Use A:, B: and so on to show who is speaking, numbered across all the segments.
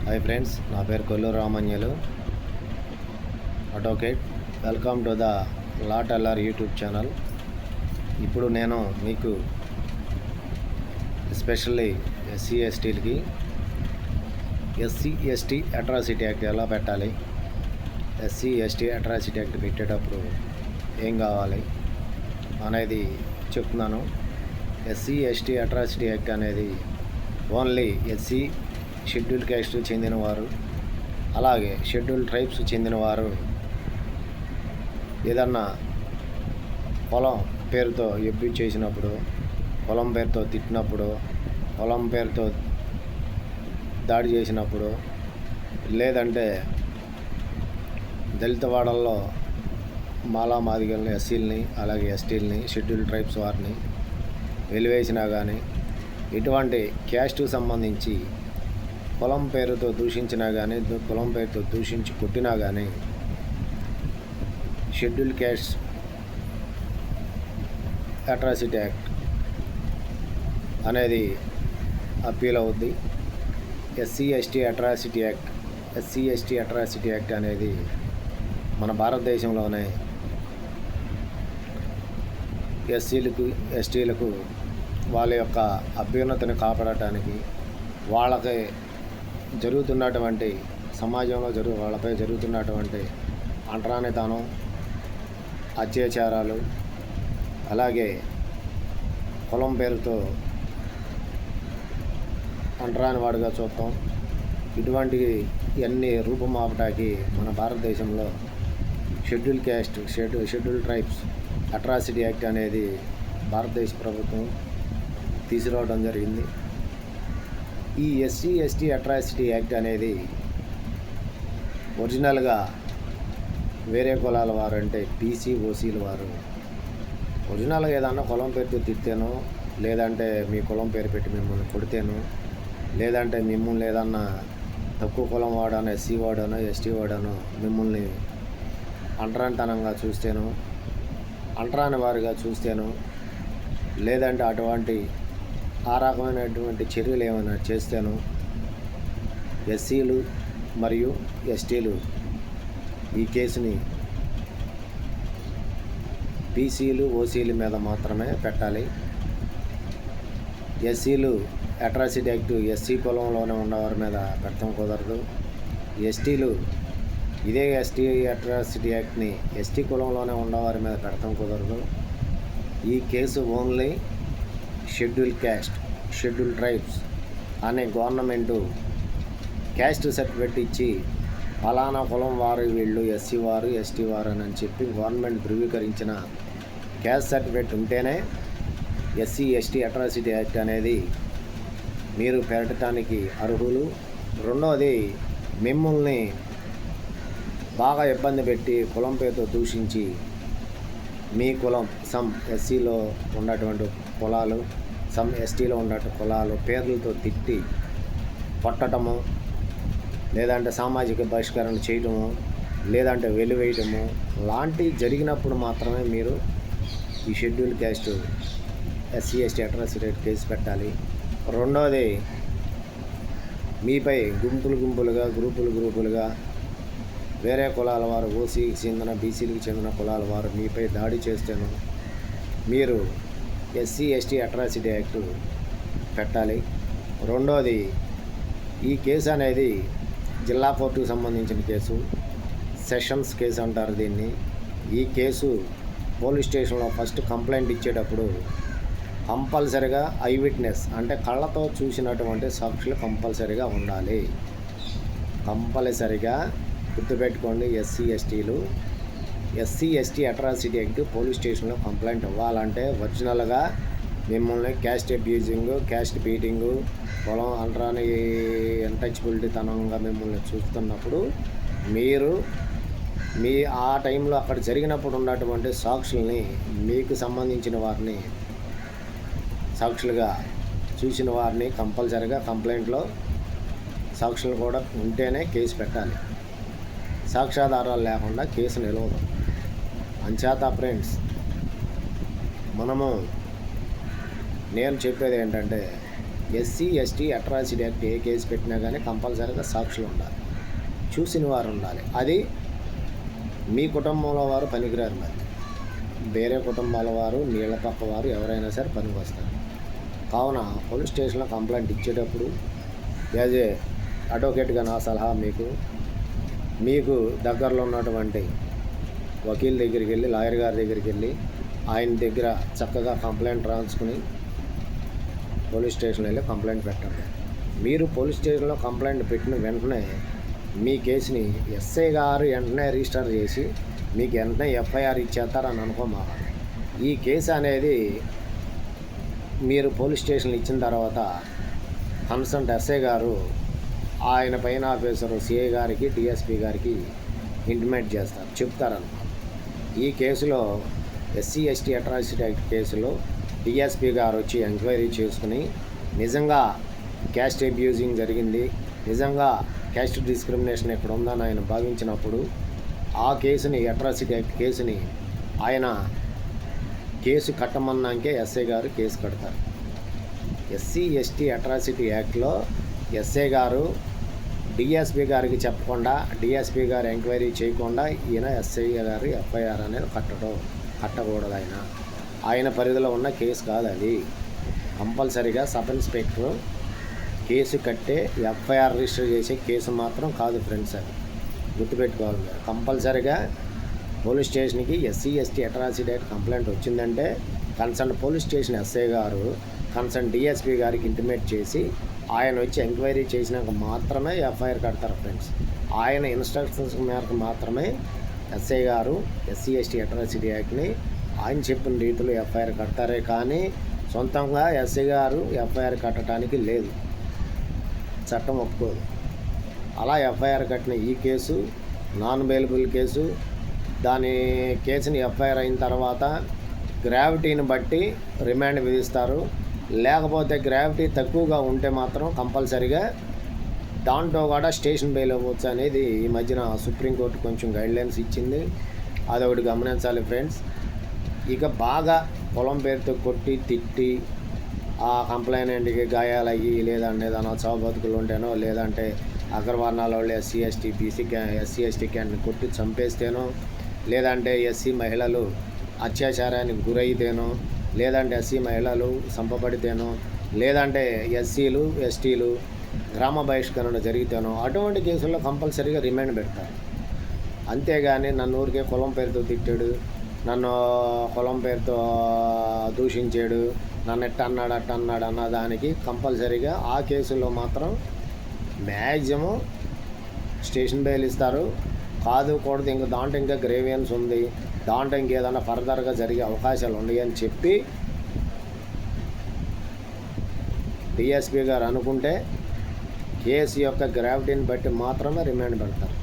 A: Hi friends, నా పేరు Kolluru Ramanyalu advocate. Welcome to the Law Teller YouTube channel. ఇప్పుడు నేను మీకు ఎస్పెషల్లీ ఎస్సీ ఎస్టీలకి ఎస్సీ ఎస్టీ అట్రాసిటీ యాక్ట్ ఎలా పెట్టాలి, ఎస్సీ ఎస్టీ అట్రాసిటీ యాక్ట్ పెట్టేటప్పుడు ఏం కావాలి అనేది చెప్తున్నాను. ఎస్సీ ఎస్టీ అట్రాసిటీ యాక్ట్ అనేది ఓన్లీ ఎస్సీ షెడ్యూల్ క్యాస్ట్ చెందినవారు, అలాగే షెడ్యూల్ ట్రైబ్స్ చెందినవారు ఏదన్నా పొలం పేరుతో అబ్యూజ్ చేసినప్పుడు, పొలం పేరుతో తిట్టినప్పుడు, పొలం పేరుతో దాడి చేసినప్పుడు, లేదంటే దళిత వాడల్లో మాలా మాదిగల్ని, ఎస్సీలని, అలాగే ఎస్టీలని, షెడ్యూల్ ట్రైబ్స్ వారిని వెలివేసినా కానీ, ఎటువంటి క్యాస్ట్కు సంబంధించి పొలం పేరుతో దూషించినా కానీ, పొలం పేరుతో దూషించి కొట్టినా కానీ షెడ్యూల్ క్యాస్ట్ అట్రాసిటీ యాక్ట్ అనేది అప్పీల్ అవుద్ది. ఎస్సీ ఎస్టీ అట్రాసిటీ యాక్ట్ అనేది మన భారతదేశంలోనే ఎస్సీలకు ఎస్టీలకు వాళ్ళ యొక్క అభ్యున్నతిని కాపాడటానికి, వాళ్ళకి జరుగుతున్నటువంటి సమాజంలో వాళ్ళపై జరుగుతున్నటువంటి అంటరానితనం, అత్యాచారాలు, అలాగే పొలం పేరుతో అంటరాని వాడిగా చూడటం, ఇటువంటివి ఇవన్నీ రూపుమాపటానికి మన భారతదేశంలో షెడ్యూల్ ట్రైబ్స్ అట్రాసిటీ యాక్ట్ అనేది భారతదేశ ప్రభుత్వం తీసుకురావడం జరిగింది. ఈ ఎస్సీ ఎస్టీ అట్రాసిటీ యాక్ట్ అనేది ఒరిజినల్గా వేరే కులాల వారు, అంటే బీసీ ఓసీల వారు ఒరిజినల్గా ఏదన్నా కులం పేరుతో తిడితేనో, లేదంటే మీ కులం పేరు పెట్టి మిమ్మల్ని కొడితేనో, లేదంటే మిమ్మల్ని ఏదన్నా తక్కువ కులం వాడానో, ఎస్సీ వాడానో, ఎస్టీ వాడానో మిమ్మల్ని అంటరానితనంగా చూస్తేనో, అంటరాని వారిగా చూస్తేనో, లేదంటే అటువంటి ఆ రకమైనటువంటి చర్యలు ఏమైనా చేస్తేనో ఎస్సీలు మరియు ఎస్టీలు ఈ కేసుని బీసీలు ఓసీల మీద మాత్రమే పెట్టాలి. ఎస్సీలు అట్రాసిటీ యాక్ట్ ఎస్సీ కులంలోనే ఉన్నవారి మీద పెట్టడం కుదరదు. ఎస్టీలు ఇదే ఎస్టీ అట్రాసిటీ యాక్ట్ని ఎస్టీ కులంలోనే ఉన్నవారి మీద పెట్టడం కుదరదు. ఈ కేసు ఓన్లీ షెడ్యూల్ ట్రైబ్స్ అనే గవర్నమెంటు క్యాస్ట్ సర్టిఫికేట్ ఇచ్చి ఫలానా కులం వారు, వీళ్ళు ఎస్సీ వారు, ఎస్టీ వారు అని చెప్పి గవర్నమెంట్ ధృవీకరించిన క్యాస్ట్ సర్టిఫికేట్ ఉంటేనే ఎస్సీ ఎస్టీ అట్రాసిటీ యాక్ట్ అనేది మీరు పెట్టడానికి అర్హులు. రెండవది, మిమ్మల్ని బాగా ఇబ్బంది పెట్టి కులం పేరుతో దూషించి మీ కులం సమ్ ఎస్సీలో ఉన్నటువంటి కులాలు, సమ్ ఎస్టీలో ఉన్నటువంటి కులాలు పేర్లతో తిట్టి కొట్టడము, లేదంటే సామాజిక బహిష్కరణ చేయటము, లేదంటే వెలివేయటము లాంటివి జరిగినప్పుడు మాత్రమే మీరు ఈ schedule caste SC ST atrocity case పెట్టాలి. రెండవది, మీపై గుంపులుగా గ్రూపులుగా వేరే కులాల వారు, ఓసీకి చెందిన, బీసీలకు చెందిన కులాల వారు మీపై దాడి చేస్తేను మీరు ఎస్సీ ఎస్టీ అట్రాసిటీ యాక్ట్ పెట్టాలి. రెండోది, ఈ కేసు అనేది జిల్లా కోర్టుకు సంబంధించిన కేసు, సెషన్స్ కేసు అంటారు దీన్ని. ఈ కేసు పోలీస్ స్టేషన్లో ఫస్ట్ కంప్లైంట్ ఇచ్చేటప్పుడు కంపల్సరిగా ఐ విట్నెస్, అంటే కళ్ళతో చూసినటువంటి సాక్షులు కంపల్సరిగా ఉండాలి. కంపల్సరిగా గుర్తుపెట్టుకోండి, SC ST atrocity act police స్టేషన్లో కంప్లైంట్ ఇవ్వాలంటే ఒరిజినల్గా మిమ్మల్ని క్యాస్ట్ అబ్యూజింగ్, క్యాస్ట్ బీటింగు, పొలం అంటరాని అన్టచబిలిటీ తనంగా మిమ్మల్ని చూస్తున్నప్పుడు మీరు ఆ టైంలో అక్కడ జరిగినప్పుడు ఉన్నటువంటి సాక్షుల్ని, మీకు సంబంధించిన వారిని, సాక్షులుగా చూసిన వారిని కంపల్సరిగా కంప్లైంట్లో సాక్షులు కూడా ఉంటేనే కేసు పెట్టాలి. సాక్ష్యాధారాలు లేకుండా కేసు నిలవదు. అంచేత ఫ్రెండ్స్, నేను చెప్పేది ఏంటంటే ఎస్సీ ఎస్టీ అట్రాసిటీ యాక్ట్ ఏ కేసు పెట్టినా కానీ కంపల్సరీగా సాక్షులు ఉండాలి, చూసిన వారు ఉండాలి. అది మీ కుటుంబంలో వారు పనికిరారు, మరి వేరే కుటుంబాల వారు, నీళ్ళ పక్క వారు ఎవరైనా సరే పనికి వస్తారు. కావున పోలీస్ స్టేషన్లో కంప్లైంట్ ఇచ్చేటప్పుడు యాజ్ ఏ అడ్వకేట్గా నా సలహా మీకు దగ్గరలో ఉన్నటువంటి వకీల్ దగ్గరికి వెళ్ళి, లాయర్ గారి దగ్గరికి వెళ్ళి ఆయన దగ్గర చక్కగా కంప్లైంట్ రాయించుకుని పోలీస్ స్టేషన్లో వెళ్ళి కంప్లైంట్ పెట్టండి. మీరు పోలీస్ స్టేషన్లో కంప్లైంట్ పెట్టిన వెంటనే మీ కేసుని ఎస్ఐ గారు వెంటనే రిజిస్టర్ చేసి మీకు వెంటనే ఎఫ్ఐఆర్ ఇచ్చేస్తారని అనుకోమాక. ఈ కేసు అనేది మీరు పోలీస్ స్టేషన్లో ఇచ్చిన తర్వాత కన్సర్న్ ఎస్ఐ గారు ఆయన పైన ఆఫీసరు సిఐ గారికి, డిఎస్పీ గారికి ఇంటిమేట్ చేస్తారు, చెప్తారన్నమాట. ఈ కేసులో ఎస్సీ ఎస్టీ అట్రాసిటీ యాక్ట్ కేసులో డిఎస్పీ గారు వచ్చి ఎంక్వైరీ చేసుకుని నిజంగా క్యాస్ట్ అబ్యూజింగ్ జరిగింది, నిజంగా క్యాస్ట్ డిస్క్రిమినేషన్ ఎక్కడ ఉందని ఆయన భావించినప్పుడు ఆ కేసుని, అట్రాసిటీ యాక్ట్ కేసుని ఆయన కేసు కట్టమన్నాకే ఎస్ఐ గారు కేసు కడతారు. ఎస్సీ ఎస్టీ అట్రాసిటీ యాక్ట్లో ఎస్ఐ గారు డిఎస్పీ గారికి చెప్పకుండా, డిఎస్పీ గారు ఎంక్వైరీ చేయకుండా ఈయన ఎస్ఐ గారు ఎఫ్ఐఆర్ అనేది కట్టకూడదు. ఆయన పరిధిలో ఉన్న కేసు కాదు అది. కంపల్సరీగా సబ్ ఇన్స్పెక్టర్ కేసు కట్టే ఎఫ్ఐఆర్ రిజిస్టర్ చేసే కేసు మాత్రం కాదు ఫ్రెండ్స్, అది గుర్తుపెట్టుకోవాలి మీరు. కంపల్సరీగా పోలీస్ స్టేషన్కి SC ST atrocity act complaint వచ్చిందంటే కన్సర్న్ పోలీస్ స్టేషన్ ఎస్ఐ గారు కన్సర్న్ డిఎస్పీ గారికి ఇంటిమేట్ చేసి ఆయన వచ్చి ఎంక్వైరీ చేసినాక మాత్రమే ఎఫ్ఐఆర్ కడతారు ఫ్రెండ్స్. ఆయన ఇన్స్ట్రక్షన్స్ మేరకు మాత్రమే ఎస్ఐ గారు ఎస్సీ ఎస్టీ అట్రాసిటీ యాక్ట్ని ఆయన చెప్పిన రీతిలో ఎఫ్ఐఆర్ కడతారే కానీ సొంతంగా ఎస్ఐ గారు ఎఫ్ఐఆర్ కట్టడానికి లేదు, చట్టం ఒప్పుకోదు. అలా ఎఫ్ఐఆర్ కట్టిన ఈ కేసు నాన్ బెయిలబుల్ కేసు. దాని కేసుని ఎఫ్ఐఆర్ అయిన తర్వాత గ్రావిటీని బట్టి రిమాండ్ విధిస్తారు. లేకపోతే గ్రావిటీ తక్కువగా ఉంటే మాత్రం కంపల్సరీగా దాంట్లో కూడా స్టేషన్ బెయిల్ అవ్వచ్చు అనేది ఈ మధ్యన సుప్రీంకోర్టు కొంచెం గైడ్లైన్స్ ఇచ్చింది, అదొకటి గమనించాలి ఫ్రెండ్స్. ఇక బాగా పొలం పేరుతో కొట్టి తిట్టి ఆ కంప్లైంట్కి గాయాలయ్యి, లేదంటే ఏదైనా చావు బతుకులు ఉంటేనో, లేదంటే అగ్రవర్ణాల వాళ్ళు ఎస్సీ ఎస్టీ క్యాండిని కొట్టి చంపేస్తేనో, లేదంటే ఎస్సీ మహిళలు అత్యాచారానికి గురైతేనో, లేదంటే ఎస్సీ మహిళలు చంపబడితేనో, లేదంటే ఎస్సీలు ఎస్టీలు గ్రామ బహిష్కరణ జరిగితేనో అటువంటి కేసుల్లో కంపల్సరీగా రిమాండ్ పెడతారు. అంతేగాని నన్ను ఊరికే కులం పేరుతో తిట్టాడు, నన్ను కులం పేరుతో దూషించాడు, నన్ను ఎట్ట అన్నాడు అన్న దానికి కంపల్సరీగా ఆ కేసుల్లో మాత్రం మ్యాక్సిమం స్టేషన్ బెయిల్ ఇస్తారు. కాదు కూడదు, ఇంకా దాంట్లో ఇంకా గ్రేవియన్స్ ఉంది, దాంట్లో ఇంకేదైనా ఫర్దర్గా జరిగే అవకాశాలు ఉన్నాయి అని చెప్పి డిఎస్పీ గారు అనుకుంటే కేసు యొక్క గ్రావిటీని బట్టి మాత్రమే రిమాండ్ పెడతారు,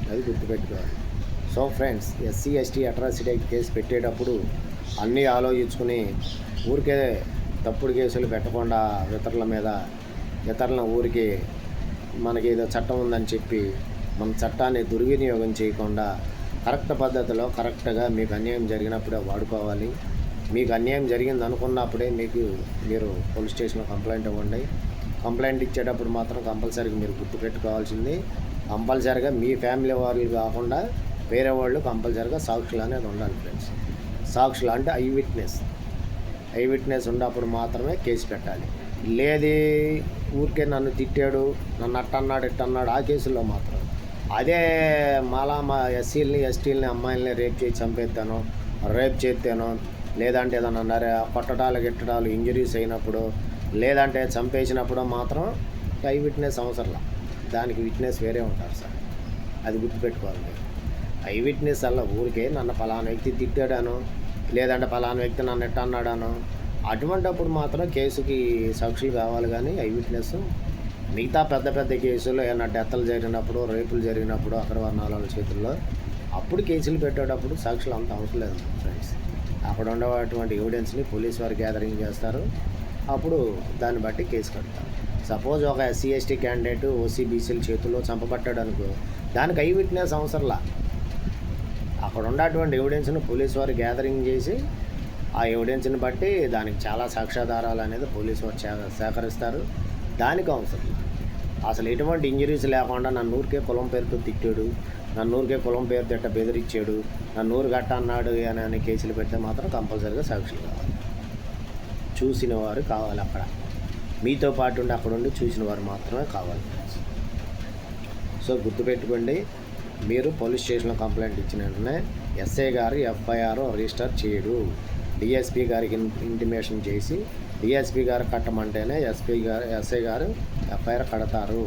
A: అది గుర్తుపెట్టుకోవాలి. So friends, SC ST atrocity case పెట్టేటప్పుడు అన్నీ ఆలోచించుకుని ఊరికే తప్పుడు కేసులు పెట్టకుండా ఇతరుల ఊరికి మనకి ఏదో చట్టం ఉందని చెప్పి మన చట్టాన్ని దుర్వినియోగం చేయకుండా కరెక్ట్ పద్ధతిలో కరెక్ట్గా మీకు అన్యాయం జరిగినప్పుడే వాడుకోవాలి. మీకు అన్యాయం జరిగింది అనుకున్నప్పుడే మీరు పోలీస్ స్టేషన్లో కంప్లైంట్ ఇవ్వండి. కంప్లైంట్ ఇచ్చేటప్పుడు మాత్రం కంపల్సరీగా మీరు గుర్తుపెట్టుకోవాల్సింది, కంపల్సరీగా మీ ఫ్యామిలీ వాళ్ళు కాకుండా వేరే వాళ్ళు కంపల్సరీగా సాక్షులు అనేది ఉండాలి ఫ్రెండ్స్. సాక్షులు అంటే ఐ విట్నెస్ ఉన్నప్పుడు మాత్రమే కేసు పెట్టాలి. లేది ఊరికే నన్ను తిట్టాడు, నన్ను అట్టన్నాడు ఇట్టన్నాడు ఆ కేసుల్లో మాత్రం అదే మా ఎస్సీలని ఎస్టీలని అమ్మాయిలని రేప్ చేస్తాను, లేదంటే ఏదన్నా కొట్టడాలు ఇంజరీస్ అయినప్పుడు, లేదంటే చంపేసినప్పుడు మాత్రం ఐ విట్నెస్ అవసరంలా, దానికి విట్నెస్ వేరే ఉంటారు సార్, అది గుర్తుపెట్టుకోవాలి. ఐ విట్నెస్ అలా ఊరికే నన్ను పలానా వ్యక్తి తిట్టాడాను, లేదంటే పలానా వ్యక్తి నన్ను ఎట్ట అన్నాడాను అటువంటిప్పుడు మాత్రం కేసుకి సాక్షులు కావాలి. కానీ ఐ విట్నెస్ మిగతా పెద్ద కేసులు ఏమైనా డెత్లు జరిగినప్పుడు, రేపులు జరిగినప్పుడు అగ్రవర్ణాల చేతుల్లో అప్పుడు కేసులు పెట్టేటప్పుడు సాక్షులు అంత అవసరం లేదు ఫ్రెండ్స్. అక్కడ ఉండేటువంటి ఎవిడెన్స్ని పోలీస్ వారు గ్యాదరింగ్ చేస్తారు, అప్పుడు దాన్ని బట్టి కేసు కడతారు. సపోజ్ ఒక ఎస్సీ ఎస్టీ క్యాండిడేట్ ఓసీ బీసీల చేతుల్లో చంపబట్టాడు అనుకో, దానికి ఐ విట్నెస్ అవసరంలా, అక్కడ ఉన్నటువంటి ఎవిడెన్స్ను పోలీస్ వారు గ్యాదరింగ్ చేసి ఆ ఎవిడెన్స్ని బట్టి దానికి చాలా సాక్ష్యాధారాలు అనేది పోలీసు వారు సేకరిస్తారు. దానికి అవసరం అసలు ఎటువంటి ఇంజరీస్ లేకుండా నన్ను ఊరికే కులం పేరుతో తిట్టాడు, నన్ను ఊరికే కులం పేరుతో ఎట్ట బెదిరించాడు, నన్ను ఊరు గట్ట అన్నాడు అని కేసులు పెడితే మాత్రం కంపల్సరీగా సాక్షులు కావాలి, చూసిన వారు కావాలి. అక్కడ మీతో పాటు ఉండి అక్కడ ఉండి చూసిన వారు మాత్రమే కావాలి. సో గుర్తుపెట్టుకోండి, మీరు పోలీస్ స్టేషన్లో కంప్లైంట్ ఇచ్చిన వెంటనే ఎస్ఐ గారు ఎఫ్ఐఆర్ రిజిస్టర్ చేయడు. డిఎస్పీ గారికి ఇంటిమేషన్ చేసి డిఎస్పీ గారు కట్టమంటేనే ఎస్ఐ గారు ఎఫ్ఐఆర్ కడతారు.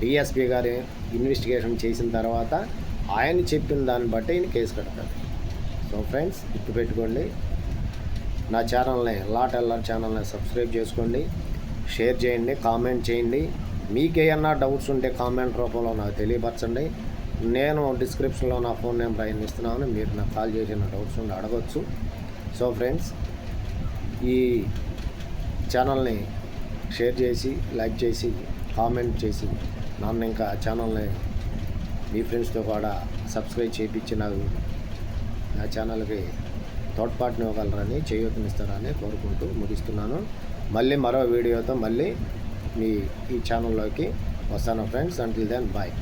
A: డిఎస్పీ గారు ఇన్వెస్టిగేషన్ చేసిన తర్వాత ఆయన చెప్పిన దాన్ని బట్టి ఈయన కేసు కడతారు. సో ఫ్రెండ్స్ గుర్తుపెట్టుకోండి, నా ఛానల్ని LAWTELLER ఛానల్ని సబ్స్క్రైబ్ చేసుకోండి, షేర్ చేయండి, కామెంట్ చేయండి. మీకేమన్నా డౌట్స్ ఉంటే కామెంట్ రూపంలో నాకు తెలియపరచండి. నేను డిస్క్రిప్షన్లో నా ఫోన్ నెంబర్ ఆయన ఇస్తున్నాను, మీరు నాకు కాల్ చేసిన డౌట్స్ ఉండి అడగచ్చు. సో ఫ్రెండ్స్, ఈ ఛానల్ని షేర్ చేసి, లైక్ చేసి, కామెంట్ చేసి నన్ను ఇంకా ఛానల్ని మీ ఫ్రెండ్స్తో కూడా సబ్స్క్రైబ్ చేయించి నా ఛానల్కి తోడ్పాటుని ఇవ్వగలరని, చేయూతనిస్తారని కోరుకుంటూ ముగిస్తున్నాను. మళ్ళీ మరో వీడియోతో మళ్ళీ ఈ ఛానల్లోకి వస్తాను ఫ్రెండ్స్. Until then bye.